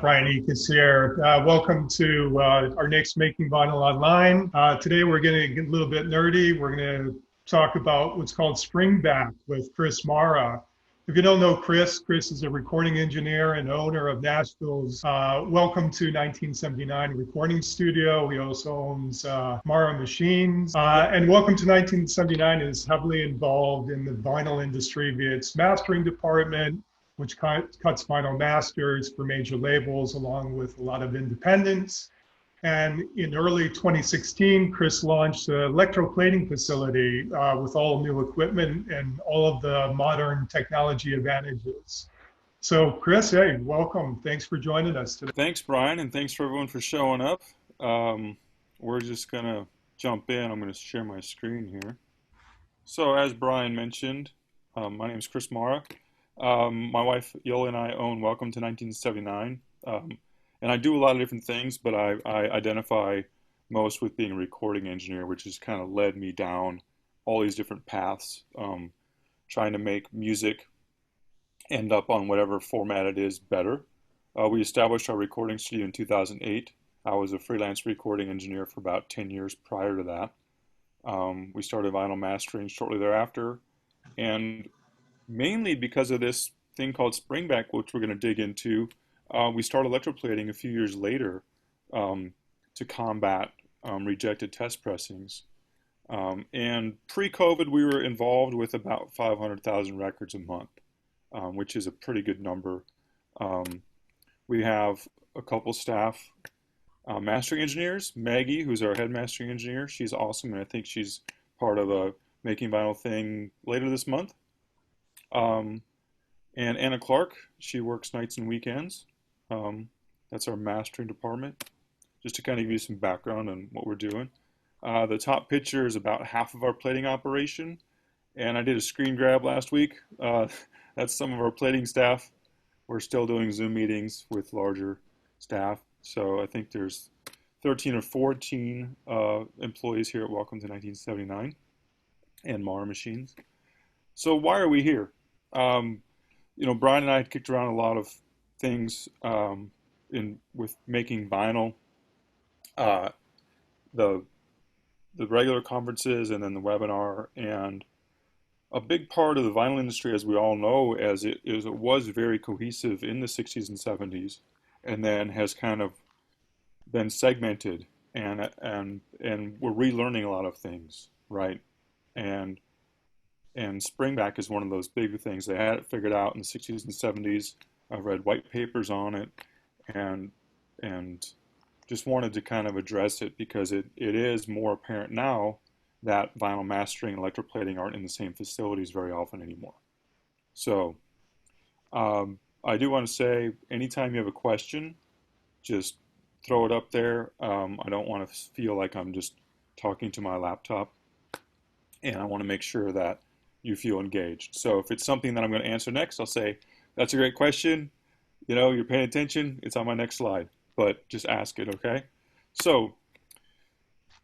Brian Ekus here. Welcome to our next Making Vinyl Online. Today we're going to get a little bit nerdy. We're going to talk about what's called Springback with Chris Mara. If you don't know Chris, Chris is a recording engineer and owner of Nashville's Welcome to 1979 recording studio. He also owns Mara Machines. And Welcome to 1979 is heavily involved in the vinyl industry via its mastering department, which cuts vinyl masters for major labels along with a lot of independents. And in early 2016, Chris launched an electroplating facility with all new equipment and all of the modern technology advantages. So Chris, hey, welcome. Thanks for joining us today. Thanks, Brian, and thanks for everyone for showing up. We're just going to jump in. I'm going to share my screen here. So as Brian mentioned, my name is Chris Mara. My wife Yola and I own Welcome to 1979, and I do a lot of different things, but I identify most with being a recording engineer, which has kind of led me down all these different paths, trying to make music end up on whatever format it is better. We established our recording studio in 2008. I was a freelance recording engineer for about 10 years prior to that. We started vinyl mastering shortly thereafter, and mainly because of this thing called Springback, which we're going to dig into, we started electroplating a few years later to combat rejected test pressings. And pre-COVID, we were involved with about 500,000 records a month, which is a pretty good number. We have a couple staff mastering engineers. Maggie, who's our head mastering engineer, she's awesome, and I think she's part of a Making Vinyl thing later this month. And Anna Clark, she works nights and weekends. That's our mastering department. Just to kind of give you some background on what we're doing. The top picture is about half of our plating operation, and I did a screen grab last week. That's some of our plating staff. We're still doing Zoom meetings with larger staff, so I think there's 13 or 14 employees here at Welcome to 1979 and Mara Machines. So why are we here? Brian and I had kicked around a lot of things with making vinyl, the regular conferences and then the webinar. And a big part of the vinyl industry, as we all know, as it was very cohesive in the 60s and 70s, and then has kind of been segmented, and we're relearning a lot of things, right? And Springback is one of those big things. They had it figured out in the 60s and 70s. I've read white papers on it, and just wanted to kind of address it because it is more apparent now that vinyl mastering and electroplating aren't in the same facilities very often anymore. So I do want to say, anytime you have a question, just throw it up there. I don't want to feel like I'm just talking to my laptop, and I want to make sure that you feel engaged. So if it's something that I'm going to answer next, I'll say, that's a great question. You're paying attention. It's on my next slide, but just ask it, okay? So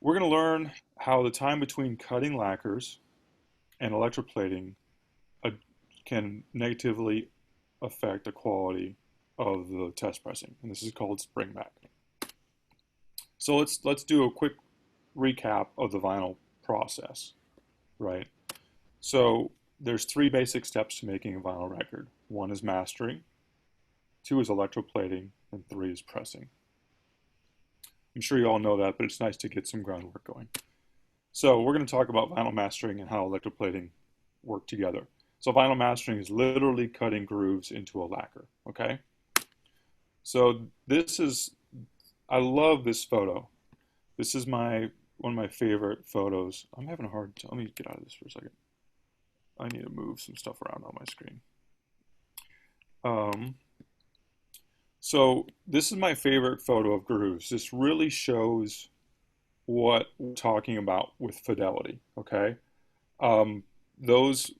we're going to learn how the time between cutting lacquers and electroplating can negatively affect the quality of the test pressing, and this is called Springback. So let's do a quick recap of the vinyl process, right? So there's three basic steps to making a vinyl record. One is mastering, two is electroplating, and three is pressing. I'm sure you all know that, but it's nice to get some groundwork going. So we're going to talk about vinyl mastering and how electroplating work together. So vinyl mastering is literally cutting grooves into a lacquer, okay? So I love this photo. This is one of my favorite photos. I'm having a hard time. Let me get out of this for a second. I need to move some stuff around on my screen. So this is my favorite photo of grooves. This really shows what we're talking about with fidelity, okay? Those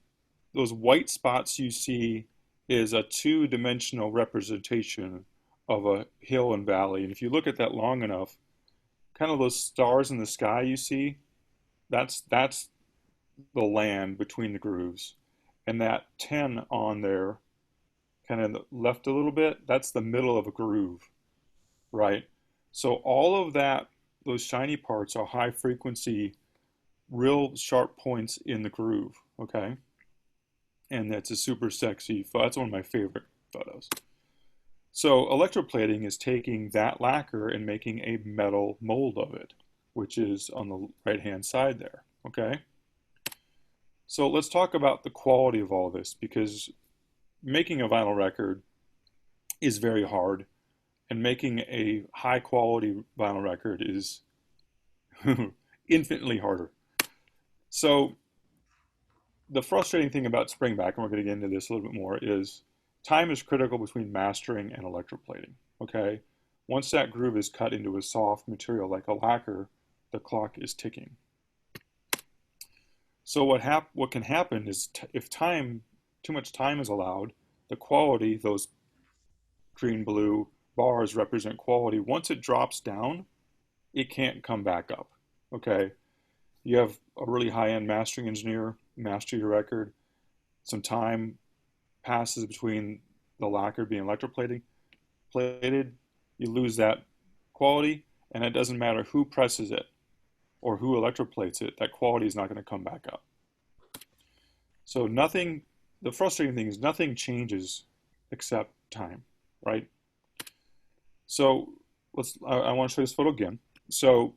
white spots you see is a two-dimensional representation of a hill and valley. And if you look at that long enough, kind of those stars in the sky you see, that's the land between the grooves. And that 10 on there kind of left a little bit, that's the middle of a groove, right? So all of that, those shiny parts are high frequency, real sharp points in the groove, okay? And that's a super sexy, that's one of my favorite photos. So electroplating is taking that lacquer and making a metal mold of it, which is on the right-hand side there, okay? So let's talk about the quality of all this, because making a vinyl record is very hard, and making a high quality vinyl record is infinitely harder. So the frustrating thing about Springback, and we're going to get into this a little bit more, is time is critical between mastering and electroplating, okay? Once that groove is cut into a soft material like a lacquer, the clock is ticking. So what can happen is if too much time is allowed, the quality, those green blue bars represent quality. Once it drops down, it can't come back up. Okay, you have a really high-end mastering engineer master your record. Some time passes between the lacquer being electroplated, you lose that quality, and it doesn't matter who presses it or who electroplates it, that quality is not going to come back up. So nothing, the frustrating thing is nothing changes except time, right? So I want to show this photo again. So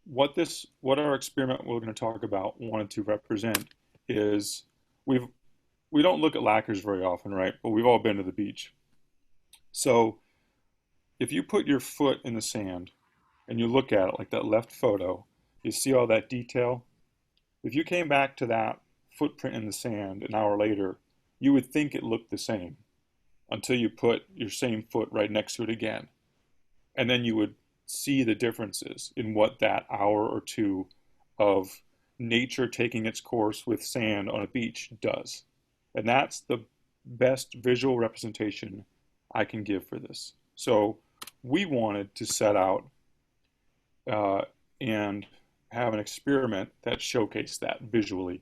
what our experiment we're going to talk about wanted to represent is we don't look at lacquers very often, right? But we've all been to the beach. So if you put your foot in the sand and you look at it like that left photo, you see all that detail. If you came back to that footprint in the sand an hour later, you would think it looked the same until you put your same foot right next to it again. And then you would see the differences in what that hour or two of nature taking its course with sand on a beach does. And that's the best visual representation I can give for this. So we wanted to set out and have an experiment that showcased that visually,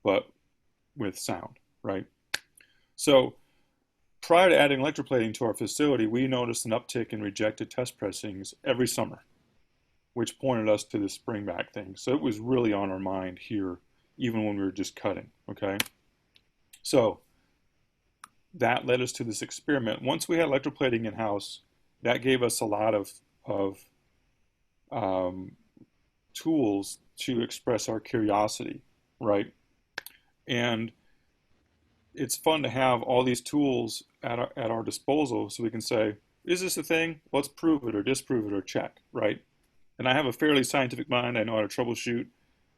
but with sound, right? So prior to adding electroplating to our facility, we noticed an uptick in rejected test pressings every summer, which pointed us to the Springback thing. So it was really on our mind here, even when we were just cutting, okay? So that led us to this experiment. Once we had electroplating in-house, that gave us a lot of tools to express our curiosity, right? And it's fun to have all these tools at our disposal so we can say, is this a thing? Let's prove it or disprove it or check, right? And I have a fairly scientific mind. I know how to troubleshoot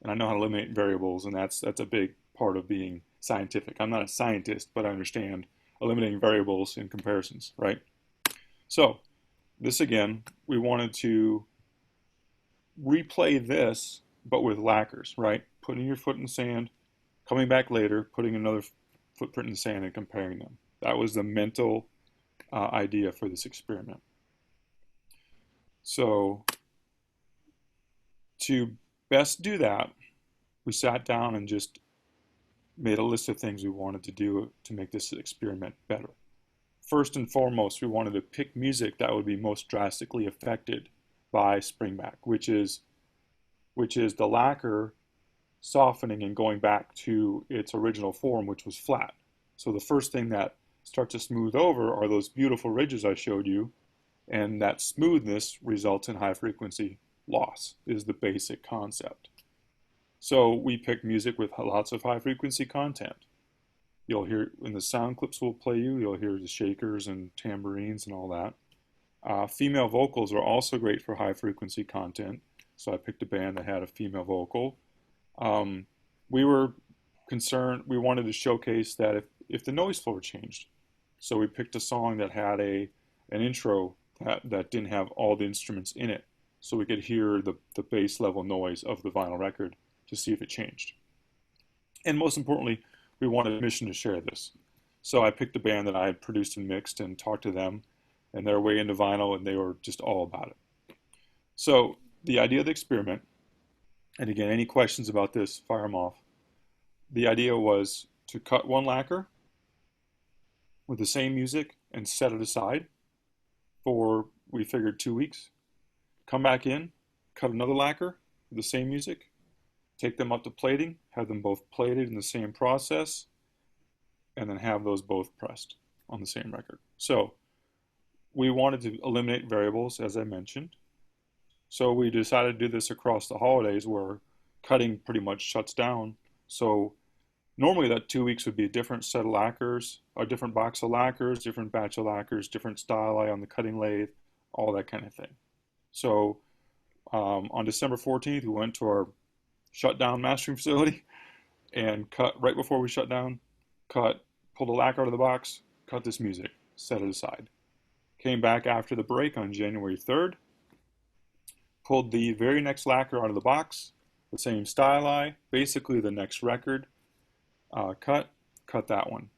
and I know how to eliminate variables, and that's a big part of being scientific. I'm not a scientist, but I understand eliminating variables in comparisons, right? So this again, we wanted to replay this, but with lacquers, right? Putting your foot in the sand, coming back later, putting another footprint in the sand and comparing them. That was the mental idea for this experiment. So to best do that, we sat down and just made a list of things we wanted to do to make this experiment better. First and foremost, we wanted to pick music that would be most drastically affected by Springback, which is the lacquer softening and going back to its original form, which was flat. So the first thing that starts to smooth over are those beautiful ridges I showed you, and that smoothness results in high frequency loss is the basic concept. So we picked music with lots of high frequency content. You'll hear in the sound clips we'll play you'll hear the shakers and tambourines and all that. Female vocals are also great for high frequency content. So I picked a band that had a female vocal. We were concerned, we wanted to showcase that if the noise floor changed. So we picked a song that had an intro that didn't have all the instruments in it. So we could hear the bass level noise of the vinyl record to see if it changed. And most importantly, we wanted permission to share this. So I picked a band that I had produced and mixed and talked to them, and they're way into vinyl and they were just all about it. So the idea of the experiment, and again, any questions about this, fire them off. The idea was to cut one lacquer, with the same music and set it aside for, we figured, 2 weeks. Come back in, cut another lacquer with the same music, take them up to plating, have them both plated in the same process, and then have those both pressed on the same record. So we wanted to eliminate variables, as I mentioned. So we decided to do this across the holidays where cutting pretty much shuts down. So normally that 2 weeks would be a different set of lacquers, a different box of lacquers, different batch of lacquers, different styli on the cutting lathe, all that kind of thing. So on December 14th, we went to our shutdown mastering facility and cut right before we shut down, cut, pulled the lacquer out of the box, cut this music, set it aside. Came back after the break on January 3rd, pulled the very next lacquer out of the box, the same styli, basically the next record, cut that one,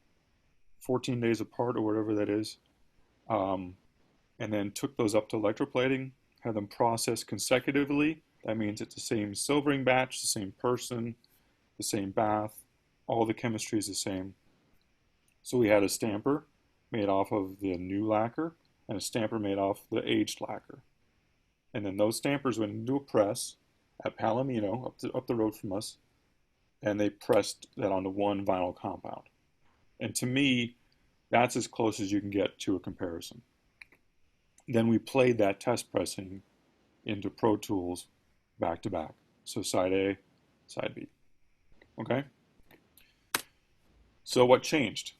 14 days apart or whatever that is, and then took those up to electroplating, had them processed consecutively. That means it's the same silvering batch, the same person, the same bath, all the chemistry is the same. So we had a stamper made off of the new lacquer and a stamper made off the aged lacquer. And then those stampers went into a press at Palomino, up the road from us, and they pressed that onto one vinyl compound. And to me, that's as close as you can get to a comparison. Then we played that test pressing into Pro Tools back to back. So side A, side B. Okay? So what changed?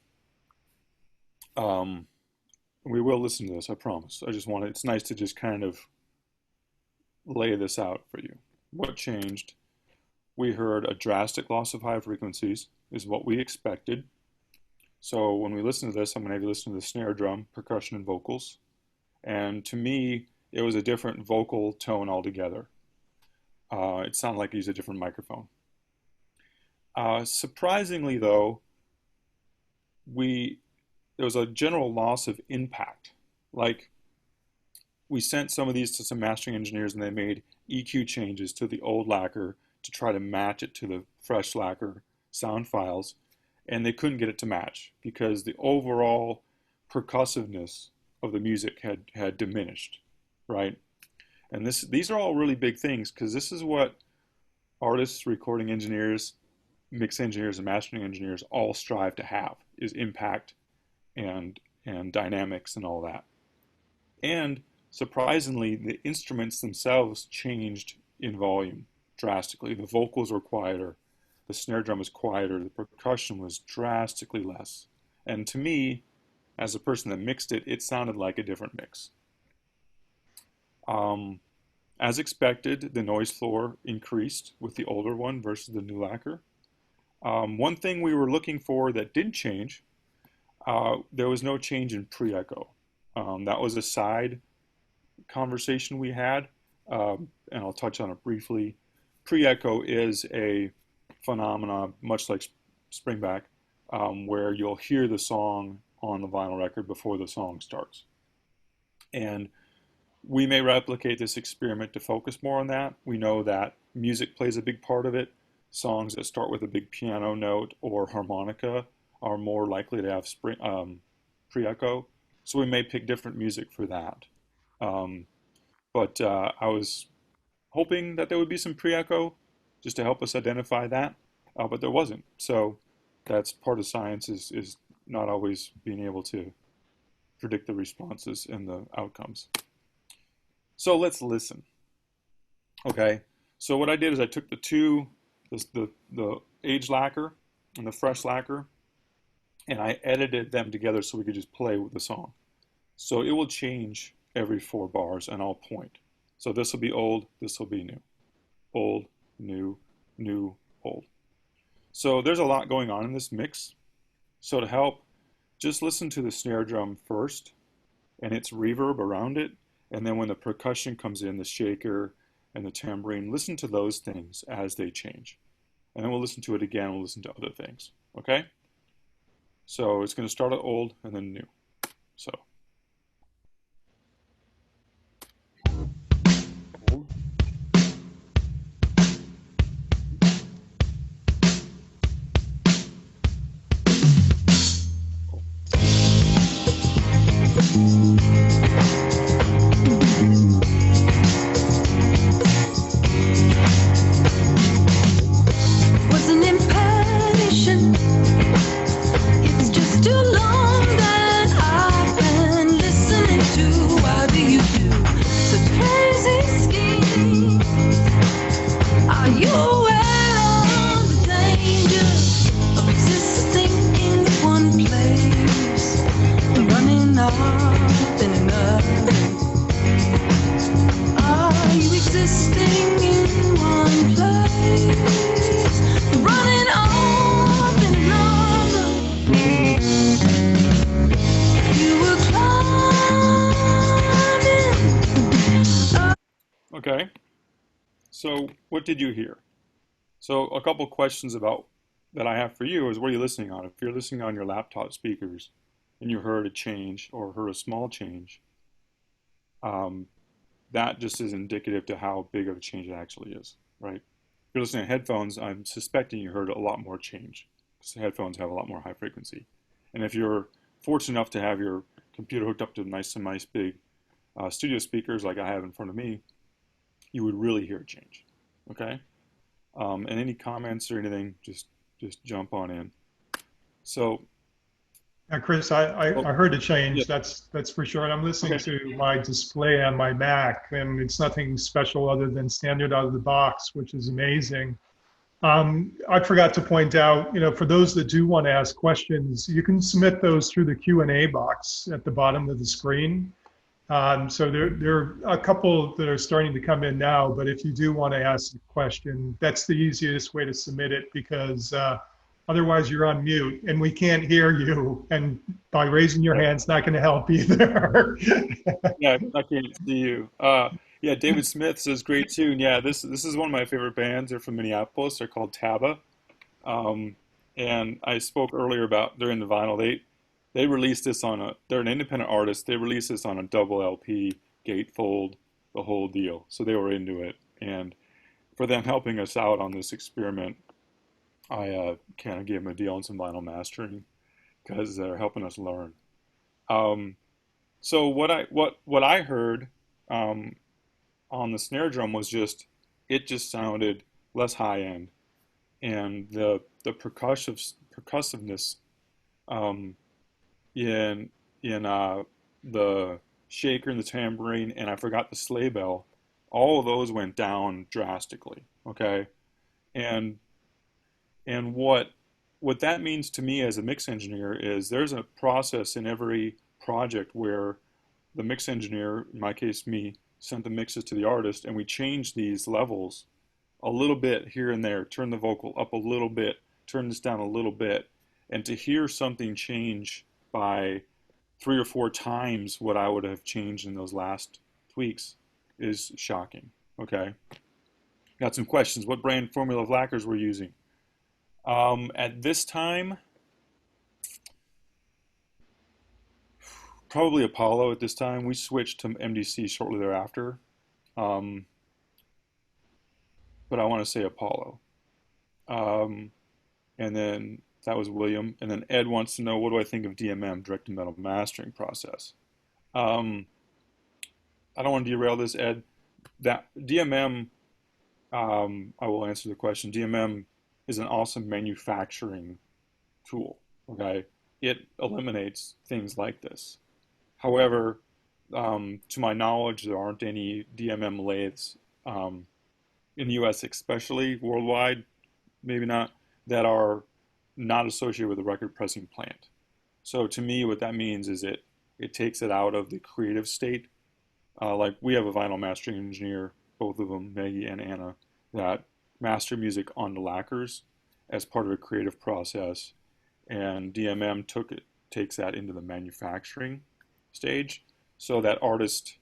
We will listen to this, I promise. It's nice to just kind of lay this out for you. What changed? We heard a drastic loss of high frequencies is what we expected. So when we listen to this, I'm going to have you listen to the snare drum, percussion, and vocals. And to me, it was a different vocal tone altogether. It sounded like he used a different microphone. Surprisingly, though, there was a general loss of impact. Like, we sent some of these to some mastering engineers and they made EQ changes to the old lacquer to try to match it to the fresh lacquer sound files, and they couldn't get it to match because the overall percussiveness of the music had diminished, right? And these are all really big things because this is what artists, recording engineers, mix engineers, and mastering engineers all strive to have, is impact and dynamics and all that. And surprisingly, the instruments themselves changed in volume drastically. The vocals were quieter, the snare drum was quieter, the percussion was drastically less. And to me, as a person that mixed it, it sounded like a different mix. As expected, the noise floor increased with the older one versus the new lacquer. One thing we were looking for that didn't change, there was no change in pre-echo. That was a side conversation we had, and I'll touch on it briefly. Pre-echo is a phenomena, much like Springback, where you'll hear the song on the vinyl record before the song starts. And we may replicate this experiment to focus more on that. We know that music plays a big part of it. Songs that start with a big piano note or harmonica are more likely to have pre-echo. So we may pick different music for that. But I was hoping that there would be some pre-echo just to help us identify that, but there wasn't. So that's part of science, is not always being able to predict the responses and the outcomes. So let's listen. Okay, so what I did is I took the aged lacquer and the fresh lacquer, and I edited them together so we could just play with the song. So it will change every 4 bars, and I'll point. So this will be old, this will be new. Old, new, new, old. So there's a lot going on in this mix. So to help, just listen to the snare drum first and its reverb around it, and then when the percussion comes in, the shaker and the tambourine, listen to those things as they change. And then we'll listen to it again, we'll listen to other things, okay? So it's going to start at old and then new. So. Old. Okay. So what did you hear? So a couple questions about that I have for you is what are you listening on? If you're listening on your laptop speakers and you heard a change or heard a small change, um, that just is indicative to how big of a change it actually is, right? If you're listening to headphones, I'm suspecting you heard a lot more change because headphones have a lot more high frequency. And if you're fortunate enough to have your computer hooked up to nice big studio speakers like I have in front of me, you would really hear a change. Okay. And any comments or anything, just jump on in. So, Chris, I oh, heard a yeah, change. That's for sure. And I'm listening okay, to my display on my Mac, and it's nothing special other than standard out of the box, which is amazing. I forgot to point out, for those that do want to ask questions, you can submit those through the Q&A box at the bottom of the screen. So there are a couple that are starting to come in now, but if you do want to ask a question, that's the easiest way to submit it because otherwise you're on mute and we can't hear you. And by raising your yeah, hand, it's not going to help either. yeah, I can't see you. Yeah, David Smith's is great tune. Yeah, this is one of my favorite bands. They're from Minneapolis. They're called Taba. Um, and I spoke earlier about during the vinyl. They released this on a. They're an independent artist. They released this on a double LP, gatefold, the whole deal. So they were into it, and for them helping us out on this experiment, I kind of gave them a deal on some vinyl mastering because they're helping us learn. Um, so what I heard um, on the snare drum was just it just sounded less high end, and the percussiveness um, in the shaker and the tambourine, and I forgot the sleigh bell. All of those went down drastically. Okay, and what that means to me as a mix engineer is there's a process in every project where the mix engineer, in my case me, sent the mixes to the artist, and we changed these levels a little bit here and there, turn the vocal up a little bit, turn this down a little bit, and to hear something change by 3 or 4 times what I would have changed in those last tweaks is shocking. Okay, got some questions. What brand formula of lacquers we're using? At this time, probably Apollo. At this time, we switched to MDC shortly thereafter, um, but I want to say Apollo. Um, and then that was William. And then Ed wants to know what do I think of DMM, direct to metal mastering process. Um, I don't want to derail this, Ed. That DMM, I will answer the question. DMM is an awesome manufacturing tool. Okay, it eliminates things like this. However, to my knowledge, there aren't any DMM lathes in the U.S., especially worldwide, maybe not, that are not associated with a record pressing plant. So to me, what that means is it takes it out of the creative state. Like we have a vinyl mastering engineer, both of them, Maggie and Anna, that master music on the lacquers as part of a creative process, and DMM takes that into the manufacturing stage, so that artist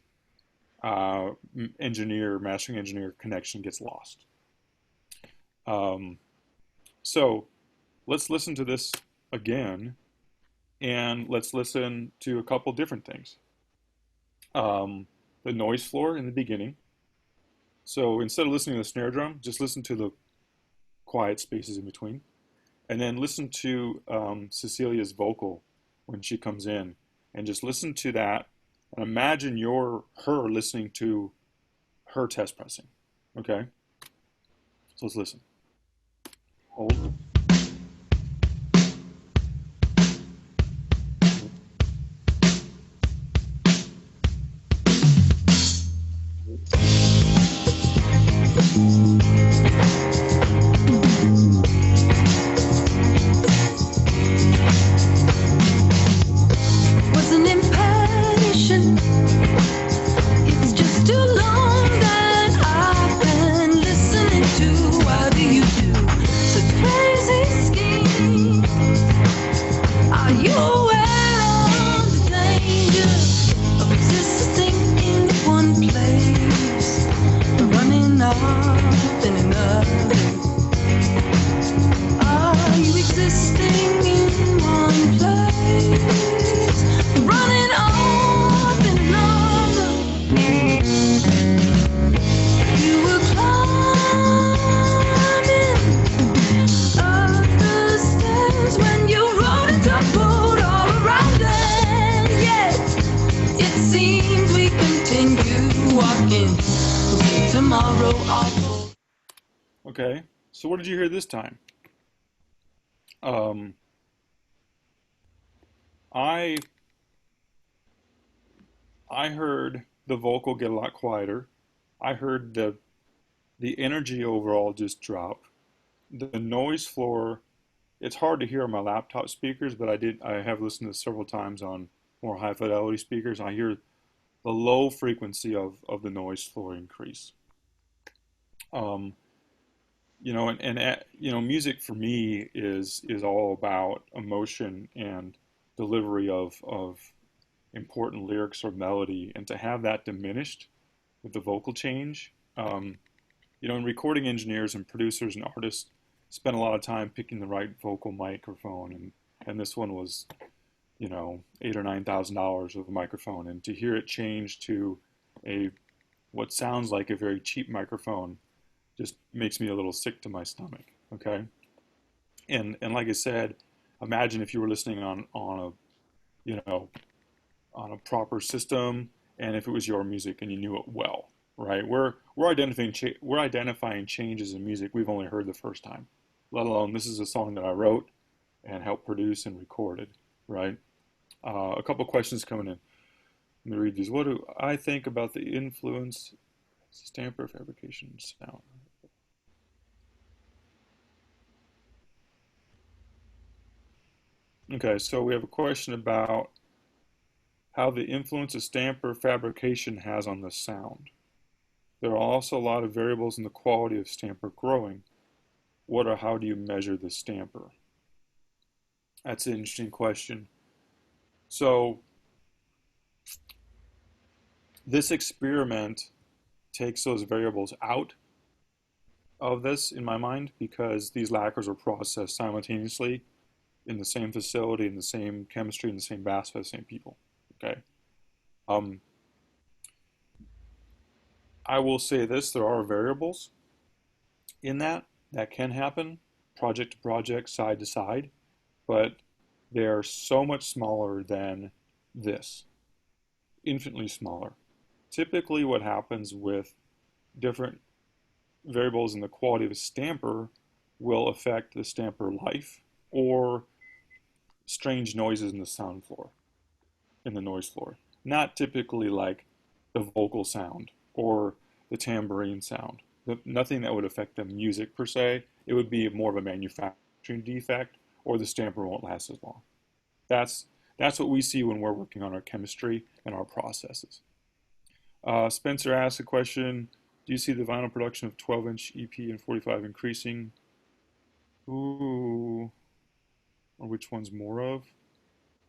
engineer, mastering engineer connection gets lost. Um, so let's listen to this again, and let's listen to a couple different things. The noise floor in the beginning. So instead of listening to the snare drum, just listen to the quiet spaces in between. And then listen to Cecilia's vocal when she comes in. And just listen to that. And imagine her listening to her test pressing. Okay? So let's listen. Hold. Wasn't impatient. It's just too long that I've been listening to. Why do you do such crazy tomorrow awful. Okay, so what did you hear this time? Um, I I heard the vocal get a lot quieter. I heard the energy overall just drop. The noise floor, it's hard to hear on my laptop speakers, but I have listened to several times on more high fidelity speakers. I hear the low frequency of the noise floor increase. Um, music for me is all about emotion and delivery of important lyrics or melody, and to have that diminished with the vocal change. And recording engineers and producers and artists spend a lot of time picking the right vocal microphone, and this one was, $8,000 or $9,000 of a microphone, and to hear it change to a what sounds like a very cheap microphone just makes me a little sick to my stomach. Okay, and like I said, imagine if you were listening on a you know on a proper system, and if it was your music and you knew it well, right? We're identifying changes in music we've only heard the first time, let alone this is a song that I wrote and helped produce and recorded, right? A couple questions coming in. Let me read these. What do I think about the influence stamper fabrication sound? Okay, so we have a question about how the influence of stamper fabrication has on the sound. There are also a lot of variables in the quality of stamper growing. What or how do you measure the stamper? That's an interesting question. So, this experiment takes those variables out of this in my mind because these lacquers are processed simultaneously in the same facility, in the same chemistry, in the same batch by the same people. Okay. Um, I will say this: there are variables in that can happen, project to project, side to side, but they are so much smaller than this, infinitely smaller. Typically, what happens with different variables in the quality of a stamper will affect the stamper life or strange noises in the sound floor, in the noise floor. Not typically like the vocal sound or the tambourine sound. Nothing that would affect the music per se. It would be more of a manufacturing defect, or the stamper won't last as long. That's that's what we see when we're working on our chemistry and our processes. Spencer asked a question: do you see the vinyl production of 12-inch EP and 45 increasing? Ooh, or which one's more of?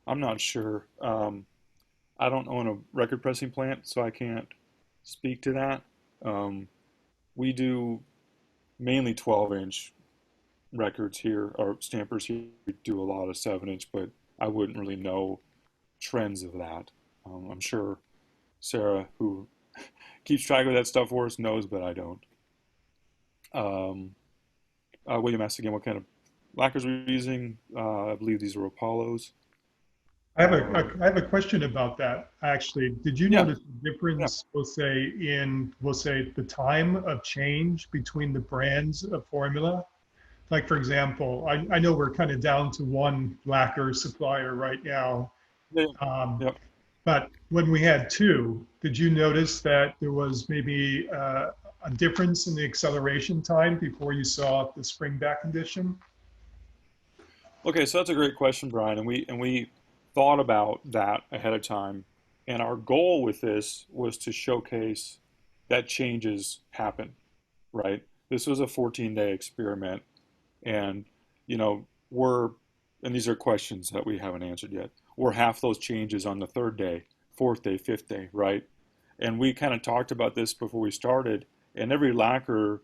I'm not sure. I don't own a record pressing plant, so I can't speak to that. Um, we do mainly 12-inch records here, or stampers here. We do a lot of 7-inch, but I wouldn't really know trends of that. I'm sure Sarah, who keeps track of that stuff for us, knows, but I don't. Um, William asked again what kind of lacquers we're using. I believe these are Apollos. I have a question about that, actually. Did you Yeah, notice the yeah. difference, we'll say the time of change between the brands of formula? Like, for example, I know we're kind of down to one lacquer supplier right now. Yeah, Um, yeah. but when we had two, did you notice that there was maybe a difference in the acceleration time before you saw the springback condition? Okay, so that's a great question, Brian, and we thought about that ahead of time, and our goal with this was to showcase that changes happen, right? This was a 14-day experiment, and we're and these are questions that we haven't answered yet. We're half those changes on the third day, fourth day, fifth day, right? And we kind of talked about this before we started, and every lacquer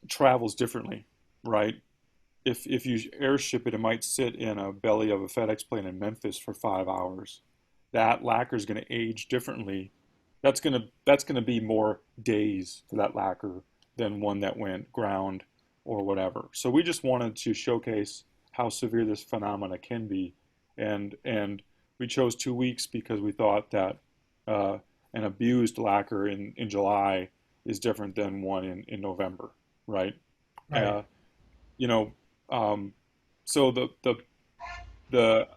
travels differently, right? If you airship it, it might sit in a belly of a FedEx plane in Memphis for 5 hours. That lacquer is going to age differently. That's gonna be more days for that lacquer than one that went ground or whatever. So we just wanted to showcase how severe this phenomena can be, and we chose 2 weeks because we thought that uh, an abused lacquer in July is different than one in November, right? Right. Uh, you know, um, so the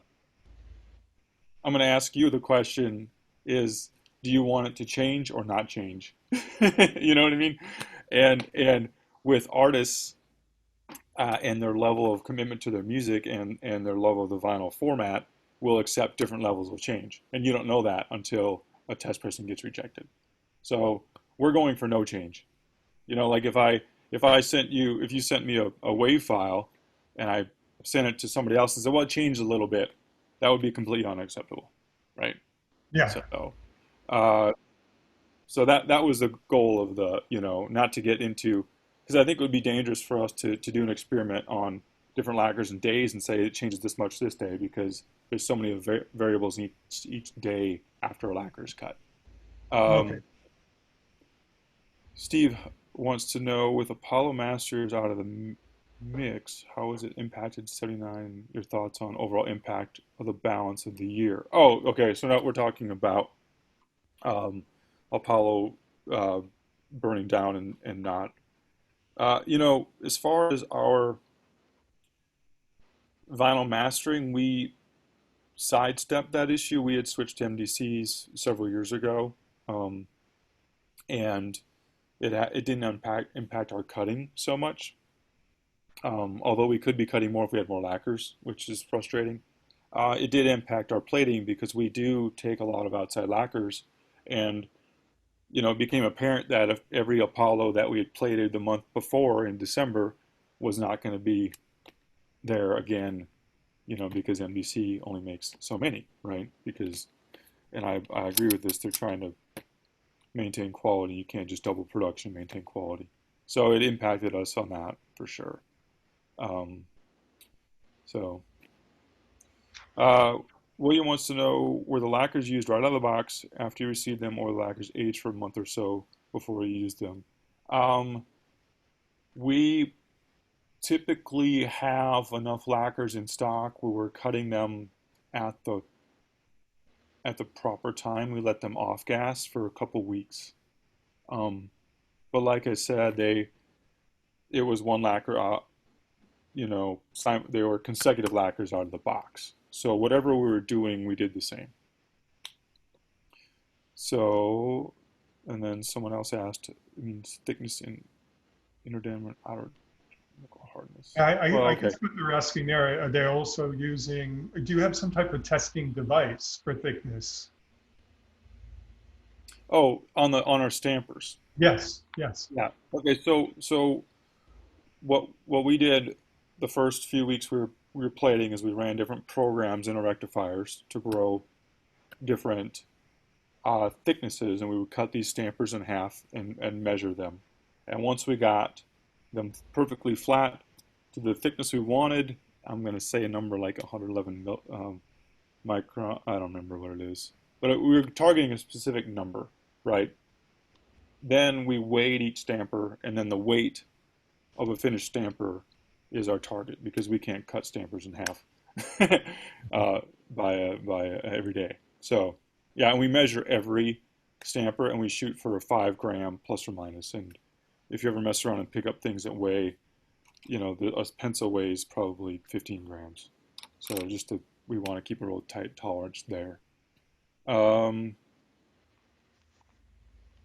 I'm going to ask you the question is, do you want it to change or not change? You know what I mean? And with artists and their level of commitment to their music and their love of the vinyl format, will accept different levels of change. And you don't know that until a test person gets rejected. So we're going for no change. You know, like if you sent me a WAV file and I sent it to somebody else and said, well, it changed a little bit, that would be completely unacceptable, right? Yeah. So, uh, so that was the goal of the, not to get into, because I think it would be dangerous for us to do an experiment on different lacquers and days and say it changes this much this day because there's so many variables in each day after a lacquer is cut. Okay. Um, Steve wants to know, with Apollo Masters out of the mix, how has it impacted 79? Your thoughts on overall impact of the balance of the year? Oh, okay. So now we're talking about um, Apollo uh, burning down and not. As far as our vinyl mastering, we sidestepped that issue. We had switched to MDCs several years ago, um, and it didn't impact our cutting so much. Although we could be cutting more if we had more lacquers, which is frustrating. It did impact our plating because we do take a lot of outside lacquers, and it became apparent that if every Apollo that we had plated the month before in December was not going to be there again, because NBC only makes so many, right? And I agree with this, they're trying to maintain quality. You can't just double production, maintain quality. So it impacted us on that for sure. Um, so, uh, William wants to know, were the lacquers used right out of the box after you received them, or the lacquers aged for a month or so before you used them? Um, we typically have enough lacquers in stock where we're cutting them at the proper time. We let them off gas for a couple weeks. Um, but like I said, it was one lacquer out, they were consecutive lacquers out of the box. So whatever we were doing, we did the same. So, and then someone else asked, it means thickness in inner outer hardness. Well, I okay. guess what they're asking there, are they also using, do you have some type of testing device for thickness? Oh, on our stampers. Yes, yes. Yeah. Okay. So what we did the first few weeks we were plating is we ran different programs in our rectifiers to grow different thicknesses, and we would cut these stampers in half and measure them. And once we got them perfectly flat to the thickness we wanted, I'm going to say a number like 111 micron. I don't remember what it is, but we were targeting a specific number, right? Then we weighed each stamper, and then the weight of a finished stamper is our target because we can't cut stampers in half by every day. So yeah, and we measure every stamper and we shoot for a 5 gram plus or minus. And if you ever mess around and pick up things that weigh, a pencil weighs probably 15 grams. So we want to keep a real tight tolerance there. Um,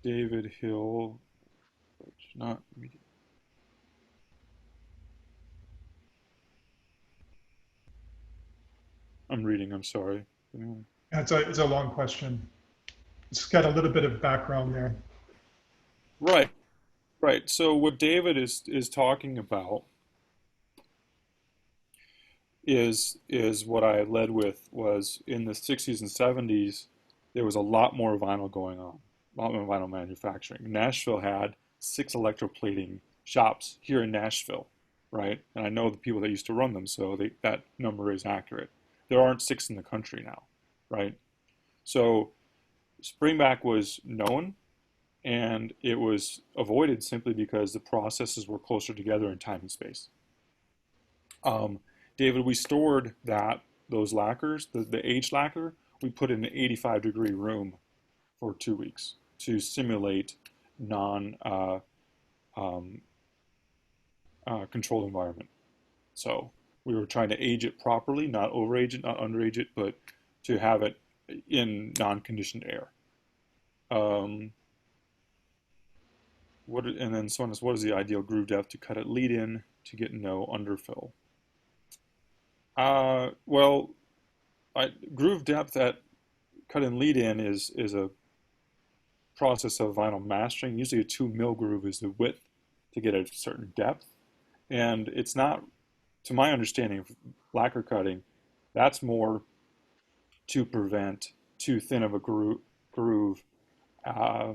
David Hill, not I'm reading. I'm sorry. It's a long question. It's got a little bit of background there. Right, right. So what David is talking about is what I led with was in the 60s and 70s there was a lot more vinyl going on, a lot more vinyl manufacturing. Nashville had 6 electroplating shops here in Nashville, right? And I know the people that used to run them, so that number is accurate. There aren't 6 in the country now, right? So Springback was known and it was avoided simply because the processes were closer together in time and space. Um, David, we stored those lacquers, the aged lacquer, we put in an 85-degree room for 2 weeks to simulate non um, controlled environment. So we were trying to age it properly, not overage it, not underage it, but to have it in non-conditioned air. Um, and then someone asked, what is the ideal groove depth to cut at lead in to get no underfill? Well, groove depth at cut and lead in is a process of vinyl mastering. Usually a 2 mil groove is the width to get a certain depth. And it's not, to my understanding of lacquer cutting, that's more to prevent too thin of a groove uh,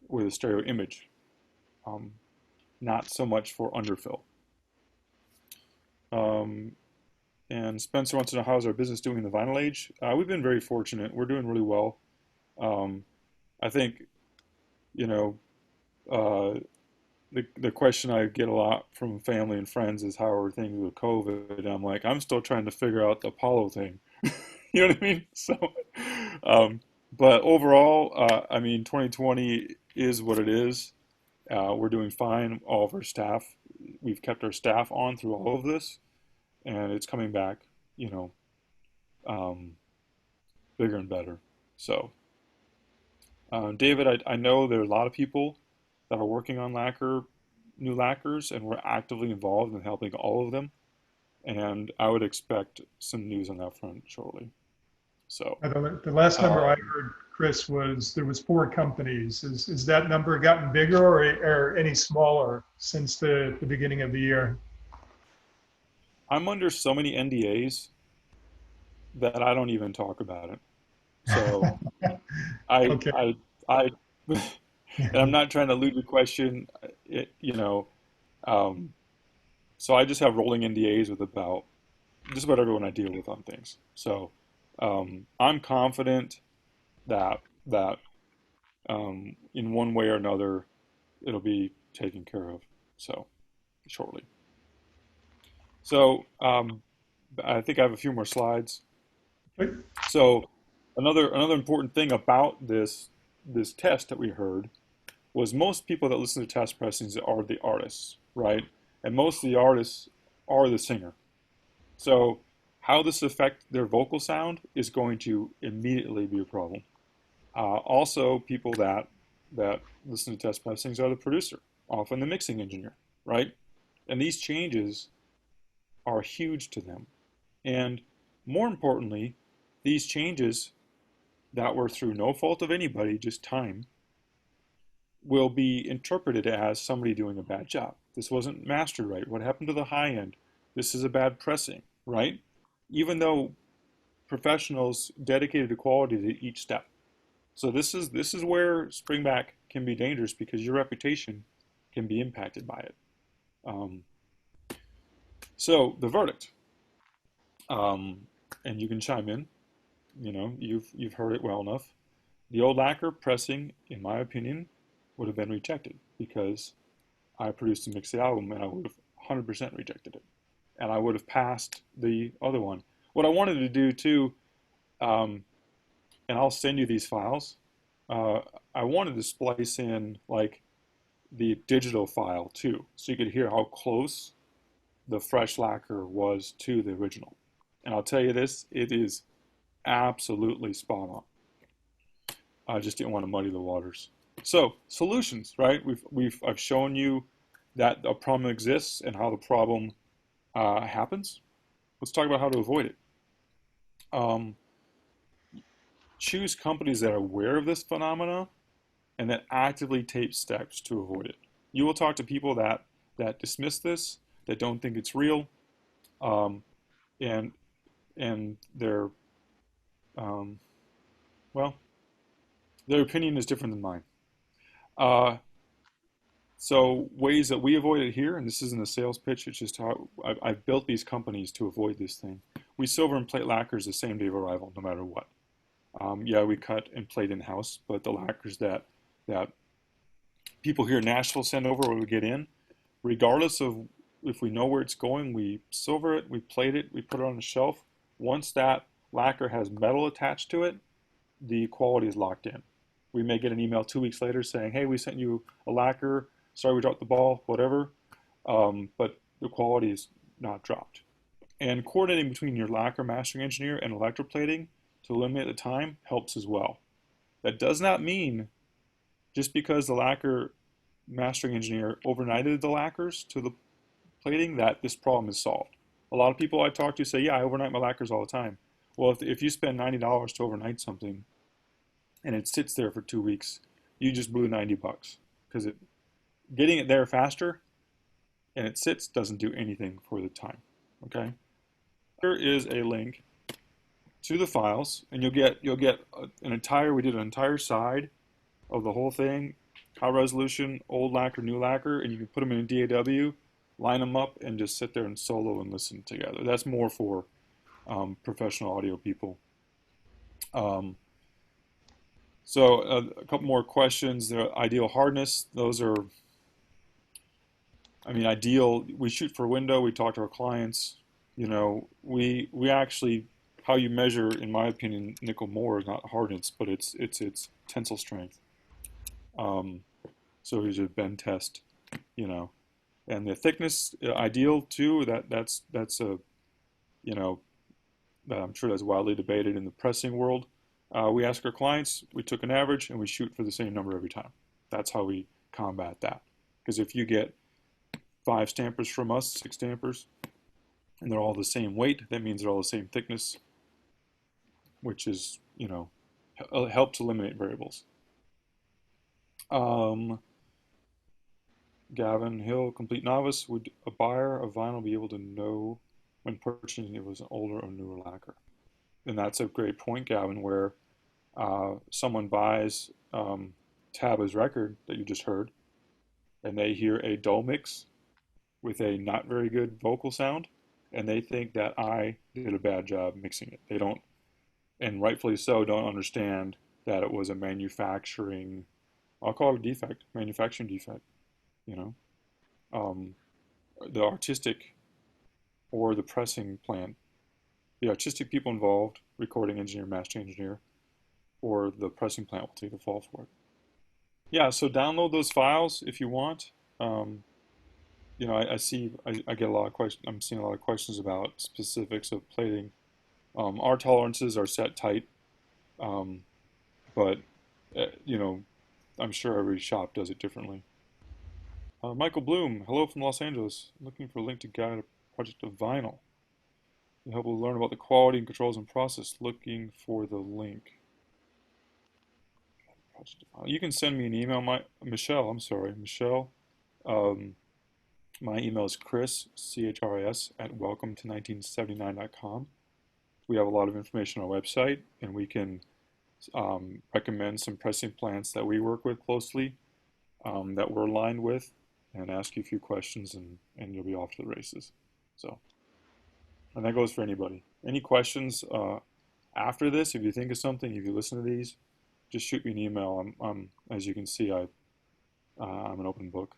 with a stereo image, um, not so much for underfill. Um, and Spencer wants to know, how's our business doing in the vinyl age? We've been very fortunate. We're doing really well. Um, I think, you know, uh, the question I get a lot from family and friends is, how are things with COVID? And I'm like, I'm still trying to figure out the Apollo thing. You know what I mean? So, um, but overall, I mean, 2020 is what it is. We're doing fine. All of our staff, we've kept our staff on through all of this, and it's coming back, you know, um, bigger and better. So, David, I know there are a lot of people that are working on new lacquers, and we're actively involved in helping all of them. And I would expect some news on that front shortly. So, The last number I um, heard, Chris, was there was 4 companies. Is that number gotten bigger or any smaller since the beginning of the year? I'm under so many NDAs that I don't even talk about it. So I, Okay. I, I, and I'm not trying to elude the question, you know, um, so I just have rolling NDAs with about just about everyone I deal with on things. So I'm confident that in one way or another it'll be taken care of. So shortly. So I think I have a few more slides. So another important thing about this test that we heard was most people that listen to test pressings are the artists, right? And most of the artists are the singer. So how this affects their vocal sound is going to immediately be a problem. Also, people that listen to test pressings are the producer, often the mixing engineer, right? And these changes are huge to them. And more importantly, these changes that were through no fault of anybody, just time, will be interpreted as somebody doing a bad job. This wasn't mastered right. What happened to the high end? This is a bad pressing, right? Even though professionals dedicated to quality to each step. So this is where Springback can be dangerous because your reputation can be impacted by it. Um, so the verdict, um, and you can chime in. You know, you've heard it well enough. The old lacquer pressing, in my opinion, would have been rejected because I produced and mixed the album, and I would have 100% rejected it, and I would have passed the other one. What I wanted to do too, um, and I'll send you these files. Uh, I wanted to splice in like the digital file too, so you could hear how close the fresh lacquer was to the original. And I'll tell you this, it is absolutely spot on. I just didn't want to muddy the waters. So solutions, right? I've shown you that a problem exists and how the problem happens. Let's talk about how to avoid it. Um, Choose companies that are aware of this phenomena and that actively take steps to avoid it. You will talk to people that dismiss this, that don't think it's real, um, and they're um, well, their opinion is different than mine. Uh, so ways that we avoid it here, and this isn't a sales pitch, it's just how I've built these companies to avoid this thing. We silver and plate lacquers the same day of arrival, no matter what. Yeah, we cut and plate in house, but the lacquers that people here in Nashville send over when we get in, regardless of if we know where it's going, we silver it, we plate it, we put it on the shelf. Once that lacquer has metal attached to it, the quality is locked in. We may get an email 2 weeks later saying, hey, we sent you a lacquer. Sorry we dropped the ball, whatever. But the quality is not dropped. And coordinating between your lacquer mastering engineer and electroplating to eliminate the time helps as well. That does not mean just because the lacquer mastering engineer overnighted the lacquers to the plating that this problem is solved. A lot of people I talk to say, yeah, I overnight my lacquers all the time. Well, if you spend $90 to overnight something and it sits there for 2 weeks, you just blew $90 because getting it there faster and it sits doesn't do anything for the time. Okay, here is a link to the files, and you'll get an entire. We did an entire side of the whole thing, high resolution, old lacquer, new lacquer, and you can put them in a DAW, line them up, and just sit there and solo and listen together. That's more for professional audio people. Um, so a couple more questions. The ideal hardness, those are, I mean, ideal. We shoot for a window. We talk to our clients. We actually, how you measure, in my opinion, nickel more is not hardness, but it's tensile strength. So here's a bend test, and the thickness ideal too. That's a, I'm sure that's widely debated in the pressing world. We ask our clients, we took an average, and we shoot for the same number every time. That's how we combat that. Because if you get 5 stampers from us, 6 stampers, and they're all the same weight, that means they're all the same thickness, which is, helps eliminate variables. Gavin Hill, complete novice. Would a buyer of vinyl be able to know when purchasing it was an older or newer lacquer? And that's a great point, Gavin, where someone buys Taba's record that you just heard, and they hear a dull mix with a not very good vocal sound, and they think that I did a bad job mixing it. They don't, and rightfully so, don't understand that it was a manufacturing, I'll call it a defect, manufacturing defect, you know. The artistic or the pressing plant, the artistic people involved, recording engineer, mastering engineer, or the pressing plant will take the fall for it. Yeah, so download those files if you want. I get a lot of questions. I'm seeing a lot of questions about specifics of plating. Our tolerances are set tight, but I'm sure every shop does it differently. Michael Bloom, hello from Los Angeles. Looking for a link to guide a project of vinyl. To help you learn about the quality and controls and process. Looking for the link. You can send me an email. Michelle. My email is Chris, CHRIS, at welcome to1979.com. We have a lot of information on our website, and we can recommend some pressing plants that we work with closely, that we're aligned with, and ask you a few questions, and you'll be off to the races. So, and that goes for anybody. Any questions after this? If you think of something, if you listen to these, just shoot me an email. As you can see, I'm an open book.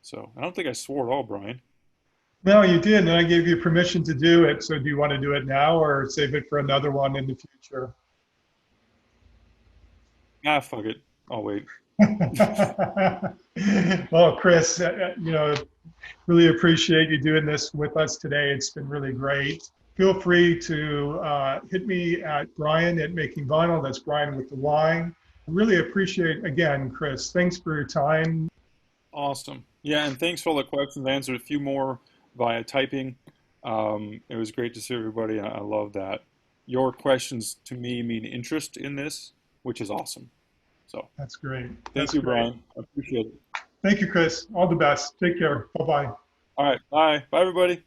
So I don't think I swore at all, Brian. No, you did, and I gave you permission to do it. So do you want to do it now or save it for another one in the future? Ah, fuck it. I'll wait. Well, Chris, really appreciate you doing this with us today. It's been really great. Feel free to hit me at Brian at Making Vinyl. That's Brian with the Y. Really appreciate, again, Chris, thanks for your time. Awesome. Yeah, and thanks for all the questions. I answered a few more via typing. It was great to see everybody. I love that. Your questions to me mean interest in this, which is awesome. So That's great. thank That's you, great. Brian. I appreciate it. Thank you, Chris. All the best. Take care. Bye-bye. All right. Bye. Bye, everybody.